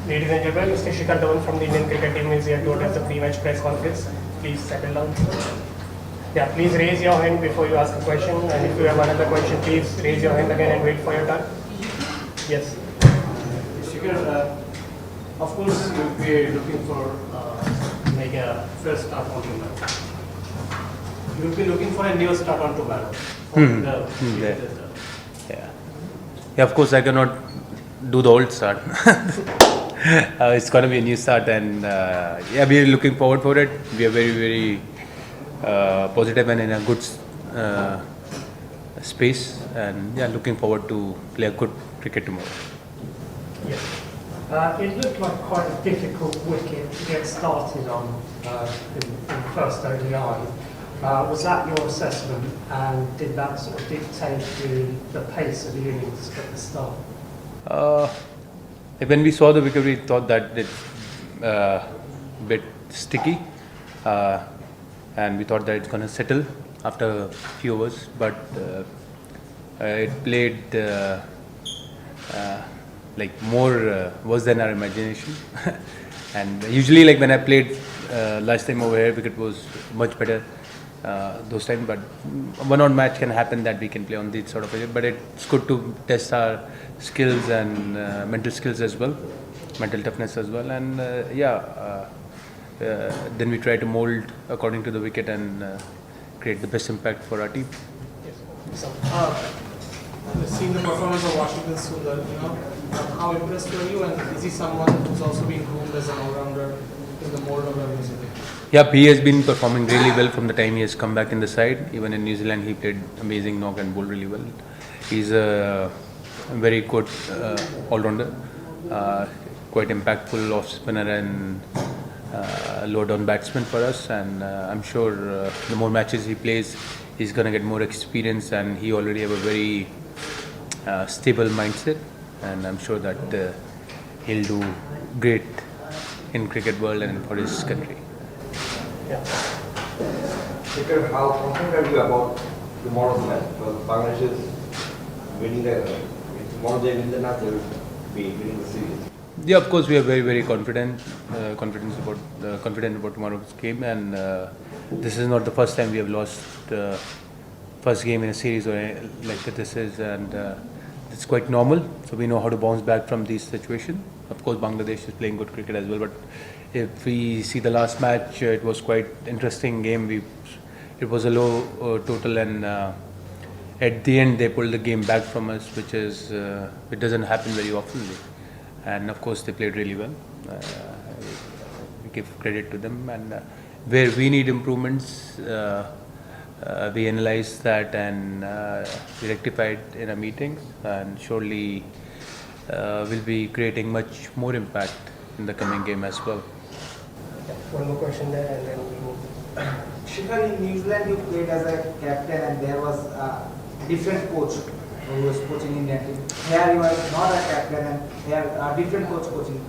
Ladies and gentlemen, Mr. Shikhar Dhawan from the Indian cricket team is here to address the pre-match press conference. Please settle down. Yeah, please raise your hand before you ask a question, and if you have another question, please raise your hand again and wait for your turn. Yes. Shikhar, of course, you'll be looking for like a fresh start on tomorrow. You'll be looking for a new start on tomorrow. Yeah, of course, I cannot do the old start. It's going to be a new start, and yeah, we are looking forward for it. We are very, very positive and in a good space, and yeah, looking forward to play a good cricket tomorrow. Yes. It looked like quite a difficult wicket to get started on in first ODI. Was that your assessment, and did that sort of dictate the pace of the innings at the start? When we saw the wicket, we thought that it's a bit sticky, and we thought that it's going to settle after a few overs, but it played like more worse than our imagination. And usually, like when I played last time over here, wicket was much better those times. But one odd match can happen that we can play on this sort of wicket. But it's good to test our skills and mental skills as well, mental toughness as well. And then we try to mold according to the wicket and create the best impact for our team. Yes. So, seeing the performance of Washington Sundar, how impressed were you, and is he someone who's also been groomed as an all-rounder in the mold of our music? Yeah, he has been performing really well from the time he has come back in the side. Even in New Zealand, he played amazing knock and bowled really well. He's a very good all-rounder, quite impactful off spinner and low-down batsman for us. And I'm sure the more matches he plays, he's going to get more experience, and he already have a very stable mindset. And I'm sure that he'll do great in cricket world and for his country. Yeah. Shikhar, how confident are you about tomorrow's match? Because Bangladesh is winning tomorrow they win the match, they will be winning the series. Yeah, of course, we are very, very confident about tomorrow's game, and this is not the first time we have lost first game in a series like this is, and it's quite normal. So we know how to bounce back from these situations. Of course, Bangladesh is playing good cricket as well, but if we see the last match, it was quite interesting game. It was a low total, and at the end they pulled the game back from us, which is it doesn't happen very often. And of course, they played really well. We give credit to them, and where we need improvements, we analyze that and we rectify it in a meeting, and surely we'll be creating much more impact in the coming game as well. One more question there, and then we move. Shikhar, in New Zealand you played as a captain, and there was a different coach who was coaching Indian team. Here you are not a captain, and here a different coach coaching.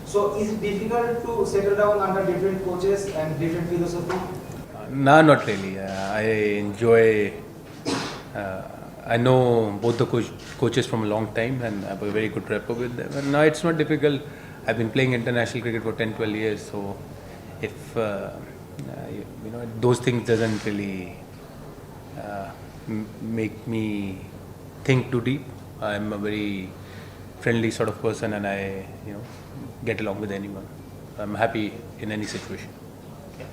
So is it difficult to settle down under different coaches and different philosophy? No, not really. I enjoy. I know both the coaches from a long time, and I have a very good rapport with them. And no, it's not difficult. I've been playing international cricket for 10, 12 years, so if those things doesn't really make me think too deep. I'm a very friendly sort of person, and I get along with anyone. I'm happy in any situation. Yes.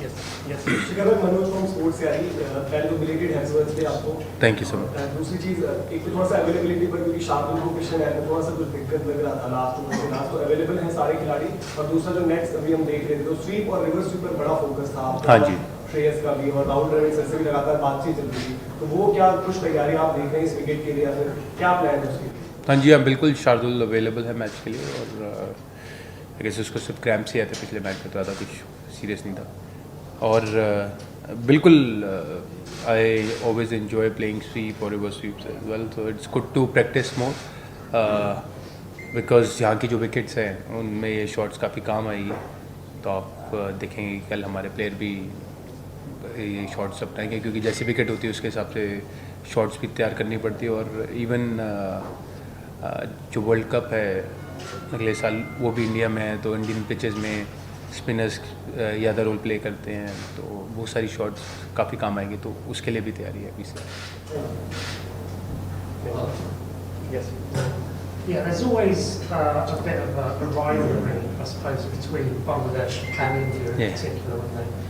Yes. शिखर भाई, Manoj from sports यारी, पहले तो belated happy birthday आपको. Thank you so much. दूसरी चीज, एक तो थोड़ा सा अवेलेबिलिटी पर, क्योंकि शार्दुल को पिछले मैच में थोड़ा सा कुछ दिक्कत लग रहा था लास्ट तो अवेलेबल हैं सारे खिलाड़ी. और दूसरा जो नेक्स्ट अभी हम देख रहे थे, तो स्वीप और रिवर्स स्वीप पर बड़ा फोकस था आपका. हाँ जी. श्रेयस का भी, और राहुल द्रविड़ सर से भी लगातार बातचीत चल रही थी. तो वो क्या कुछ तैयारी आप देख रहे हैं इस विकेट के लिए, या फिर क्या प्लान है उसके लिए? हाँ जी, हाँ बिल्कुल, शार्दुल अवेलेबल है मैच के लिए, और आई गेस उसको सिर्फ क्रैम्प्स ही आए थे पिछले मैच में, तो ज़्यादा कुछ सीरियस नहीं था. और बिल्कुल I always enjoy playing sweep और reverse sweeps as well, so it's good to practise more, because यहाँ की जो विकेट्स हैं उनमें ये शॉट्स काफ़ी काम आएगी. तो आप देखेंगे कल हमारे प्लेयर भी ये शॉट्स अपनाएंगे, क्योंकि जैसी विकेट होती है उसके हिसाब से शॉट्स भी तैयार करनी पड़ती है. और इवन जो वर्ल्ड कप है अगले साल वो भी इंडिया में है, तो इंडियन पिचेस में स्पिनर्स ज़्यादा रोल प्ले करते हैं, तो वो सारी शॉट्स काफ़ी काम आएंगी, तो उसके लिए भी तैयारी है अभी से. Yes. Yeah, there's always a bit of a rivalry, I suppose, between Bangladesh and India in Yeah. particular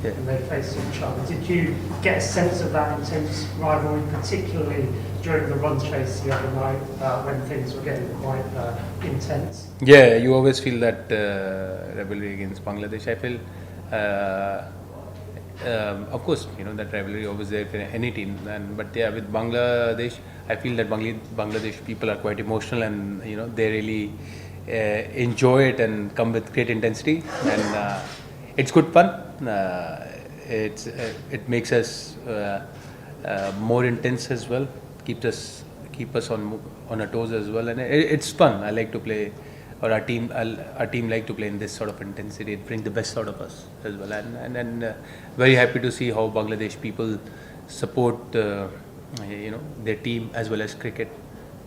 Yeah. when they face each other. Did you get a sense of that intense rivalry, particularly during the run chase the other night when things were getting quite intense? Yeah, you always feel that rivalry against Bangladesh. I feel, of course, that rivalry always there for any team. But yeah, with Bangladesh, I feel that Bangladesh people are quite emotional, and they really enjoy it and come with great intensity, and it's good fun. It makes us more intense as well. Keep us on our toes as well, and it's fun. I like to play, or our team like to play in this sort of intensity. It brings the best out of us as well, and very happy to see how Bangladesh people support their team as well as cricket.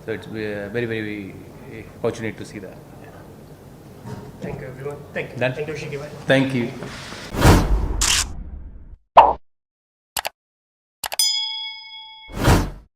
So it's very, very fortunate to see that. Thank you, everyone. Thank you. Done? Thank you, Shikhar. Thank you.